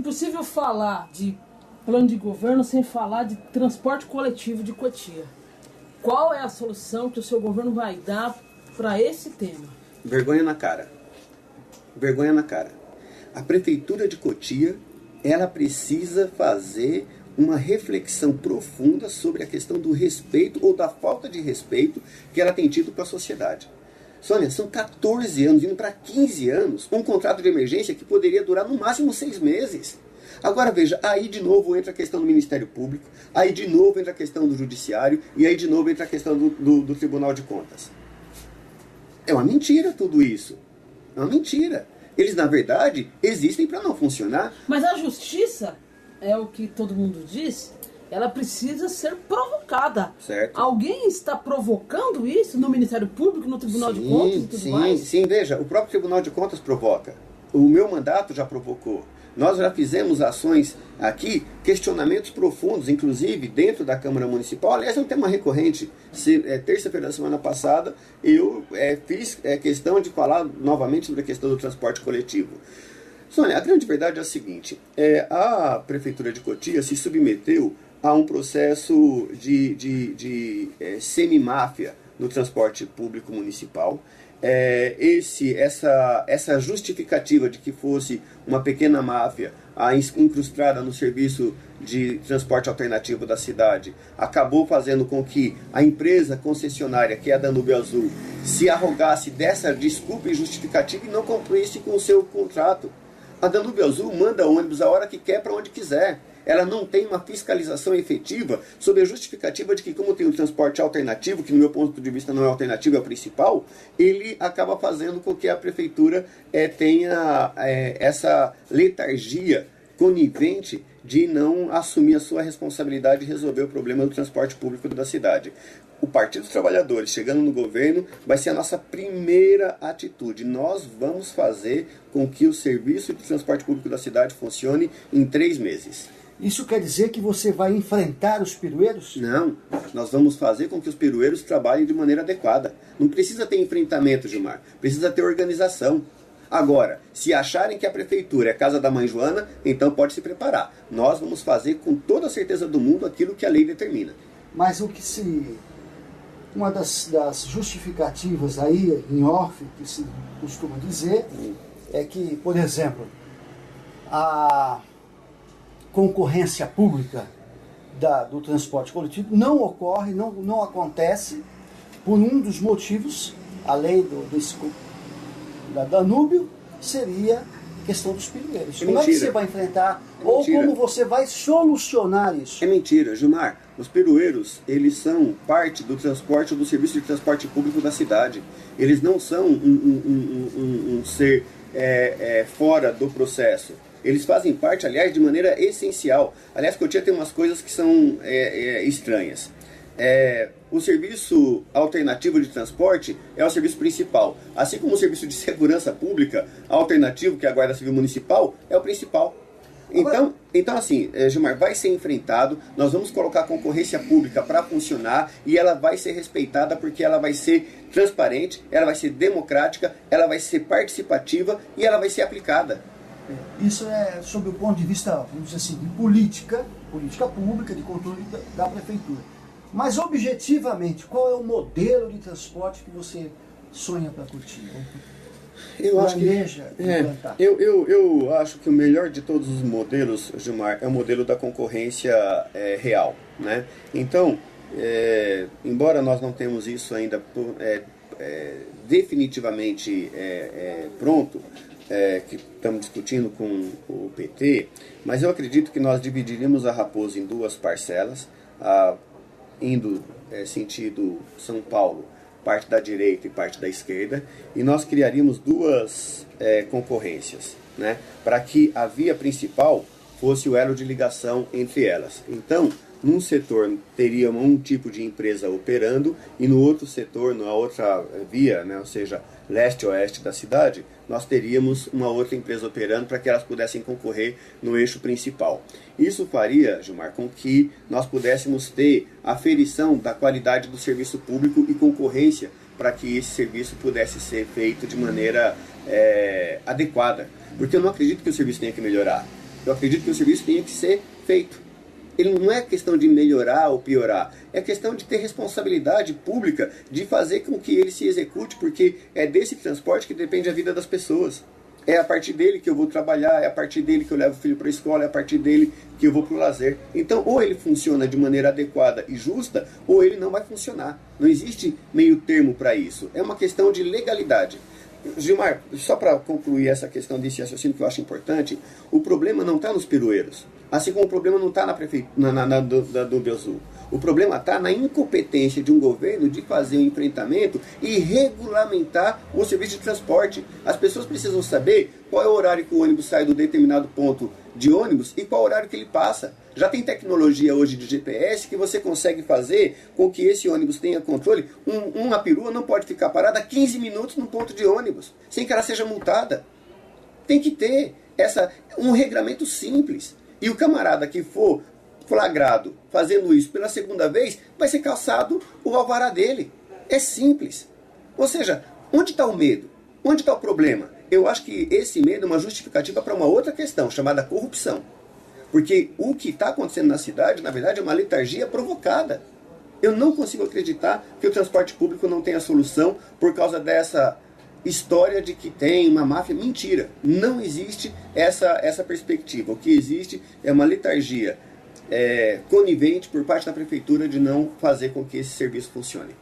impossível falar de plano de governo sem falar de transporte coletivo de Cotia. Qual é a solução que o seu governo vai dar para esse tema? Vergonha na cara. Vergonha na cara. A Prefeitura de Cotia, ela precisa fazer uma reflexão profunda sobre a questão do respeito ou da falta de respeito que ela tem tido com a sociedade. Sônia, são 14 anos, indo para 15 anos, um contrato de emergência que poderia durar no máximo 6 meses. Agora veja, aí de novo entra a questão do Ministério Público, aí de novo entra a questão do Judiciário e aí de novo entra a questão do Tribunal de Contas. É uma mentira tudo isso. É uma mentira. Eles, na verdade, existem para não funcionar. Mas a justiça, é o que todo mundo diz, ela precisa ser provocada. Certo. Alguém está provocando isso no Ministério Público, no Tribunal de Contas e tudo mais? Sim, veja, o próprio Tribunal de Contas provoca. O meu mandato já provocou. Nós já fizemos ações aqui, questionamentos profundos, inclusive dentro da Câmara Municipal. Aliás, é um tema recorrente. Terça-feira da semana passada, eu fiz questão de falar novamente sobre a questão do transporte coletivo. Sônia, a grande verdade é a seguinte: a Prefeitura de Cotia se submeteu a um processo de semi-máfia no transporte público municipal. Essa justificativa de que fosse uma pequena máfia incrustada no serviço de transporte alternativo da cidade acabou fazendo com que a empresa concessionária, que é a Danúbio Azul, se arrogasse dessa desculpa e justificativa e não cumprisse com o seu contrato. A Danúbio Azul manda ônibus a hora que quer, para onde quiser. Ela não tem uma fiscalização efetiva sob a justificativa de que, como tem um transporte alternativo, que no meu ponto de vista não é alternativo, é o principal, ele acaba fazendo com que a prefeitura tenha essa letargia conivente de não assumir a sua responsabilidade de resolver o problema do transporte público da cidade. O Partido dos Trabalhadores, chegando no governo, vai ser a nossa primeira atitude. Nós vamos fazer com que o serviço de transporte público da cidade funcione em 3 meses. Isso quer dizer que você vai enfrentar os pirueiros? Não, nós vamos fazer com que os pirueiros trabalhem de maneira adequada. Não precisa ter enfrentamento, Gilmar, precisa ter organização. Agora, se acharem que a prefeitura é a casa da mãe Joana, então pode se preparar. Nós vamos fazer com toda a certeza do mundo aquilo que a lei determina. Mas uma das justificativas aí, em off, que se costuma dizer, é que, por exemplo, a concorrência pública do transporte coletivo não ocorre, não acontece por um dos motivos, além da Danúbio, seria a questão dos pirueiros. Como é que você vai enfrentar, ou como você vai solucionar isso? É mentira, Gilmar. Os pirueiros, eles são parte do transporte, do serviço de transporte público da cidade. Eles não são um ser fora do processo. Eles fazem parte, aliás, de maneira essencial. Aliás, Cotia tem umas coisas que são estranhas. O serviço alternativo de transporte é o serviço principal. Assim como o serviço de segurança pública alternativo, que é a Guarda Civil Municipal, é o principal. Então assim, Gilmar, vai ser enfrentado, nós vamos colocar a concorrência pública para funcionar e ela vai ser respeitada porque ela vai ser transparente, ela vai ser democrática, ela vai ser participativa e ela vai ser aplicada. Isso é sob o ponto de vista, vamos dizer assim, de política pública, de controle da prefeitura. Mas objetivamente, qual é o modelo de transporte que você sonha para Cotia? Eu acho que o melhor de todos os modelos, Gilmar, é o modelo da concorrência real, né? Então, embora nós não temos isso ainda definitivamente pronto, que estamos discutindo com o PT, mas eu acredito que nós dividiríamos a Raposa em 2 parcelas, indo sentido São Paulo, parte da direita e parte da esquerda, e nós criaríamos 2 concorrências, né, para que a via principal fosse o elo de ligação entre elas. Então, num setor teria um tipo de empresa operando e no outro setor, na outra via, né, ou seja, leste-oeste da cidade, nós teríamos uma outra empresa operando para que elas pudessem concorrer no eixo principal. Isso faria, Gilmar, com que nós pudéssemos ter aferição da qualidade do serviço público e concorrência para que esse serviço pudesse ser feito de maneira adequada. Porque eu não acredito que o serviço tenha que melhorar. Eu acredito que o serviço tenha que ser feito. Ele não é questão de melhorar ou piorar, é questão de ter responsabilidade pública de fazer com que ele se execute, porque é desse transporte que depende a vida das pessoas. É a partir dele que eu vou trabalhar, é a partir dele que eu levo o filho para a escola, é a partir dele que eu vou para o lazer. Então, ou ele funciona de maneira adequada e justa, ou ele não vai funcionar. Não existe meio termo para isso. É uma questão de legalidade. Gilmar, só para concluir essa questão desse raciocínio que eu acho importante, o problema não está nos peroeiros. Assim como o problema não está na prefeitura do Belzul. O problema está na incompetência de um governo de fazer um enfrentamento e regulamentar o serviço de transporte. As pessoas precisam saber qual é o horário que o ônibus sai do determinado ponto de ônibus e qual horário que ele passa. Já tem tecnologia hoje de GPS que você consegue fazer com que esse ônibus tenha controle. Uma perua não pode ficar parada 15 minutos num ponto de ônibus, sem que ela seja multada. Tem que ter um regramento simples. E o camarada que for flagrado fazendo isso pela segunda vez, vai ser cassado o alvará dele. É simples. Ou seja, onde está o medo? Onde está o problema? Eu acho que esse medo é uma justificativa para uma outra questão, chamada corrupção. Porque o que está acontecendo na cidade, na verdade, é uma letargia provocada. Eu não consigo acreditar que o transporte público não tenha solução por causa dessa história de que tem uma máfia. Mentira. Não existe essa perspectiva. O que existe é uma letargia conivente por parte da prefeitura de não fazer com que esse serviço funcione.